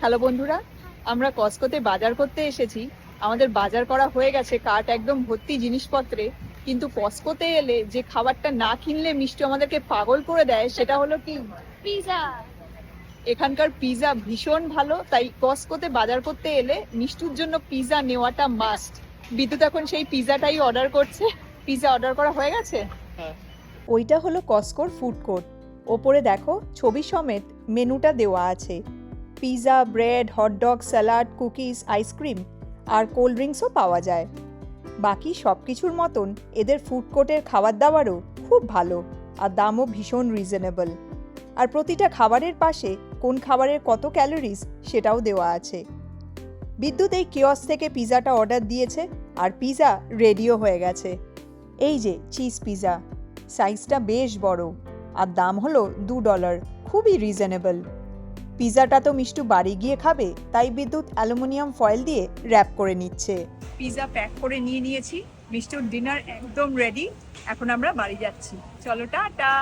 Hello বন্ধুরা, আমরা কস্কোতে বাজার করতে এসেছি। আমাদের বাজার করা হয়ে গেছে, কার্ট একদম ভর্তি জিনিসপত্রে। কিন্তু কস্কোতে এলে যে খাবারটা না কিনলে মিষ্টি আমাদেরকে পাগল করে দেয় সেটা হলো কি পিজা। এখানকার পিজা ভীষণ ভালো, তাই কস্কোতে বাজার করতে এলে মিষ্টুর জন্য পিজা নেওয়াটা মাস্ট। বিদ্যুৎ এখন সেই পিজাটাই অর্ডার করছে। পিজা অর্ডার করা হয়ে গেছে। ওইটা হলো কস্কোর ফুড কোর্ট। ওপরে দেখো ছবি সমেত মেনুটা দেওয়া আছে। Pizza, bread, hotdog, salad, cookies, ice cream আর কোল্ড ড্রিঙ্কসও পাওয়া যায়। বাকি সব কিছুর মতন এদের ফুড কোর্টের খাবার দাবারও খুব ভালো আর দামও ভীষণ রিজনেবল। আর প্রতিটা খাবারের পাশে কোন খাবারের কত ক্যালোরিজ সেটাও দেওয়া আছে। বিদ্যুৎ এই কিয়স থেকে পিজাটা অর্ডার দিয়েছে আর পিজা রেডিও হয়ে গেছে। এই যে চিজ পিজা, সাইজটা বেশ বড় আর দাম হলো $2, খুবই রিজনেবল। পিজাটা তো মিষ্টু বাড়ি গিয়ে খাবে, তাই বিদ্যুৎ অ্যালুমিনিয়াম ফয়েল দিয়ে র্যাপ করে নিচ্ছে। পিজা প্যাক করে নিয়ে নিয়েছি, মিষ্টুর ডিনার একদম রেডি। এখন আমরা বাড়ি যাচ্ছি। চলো টাটা।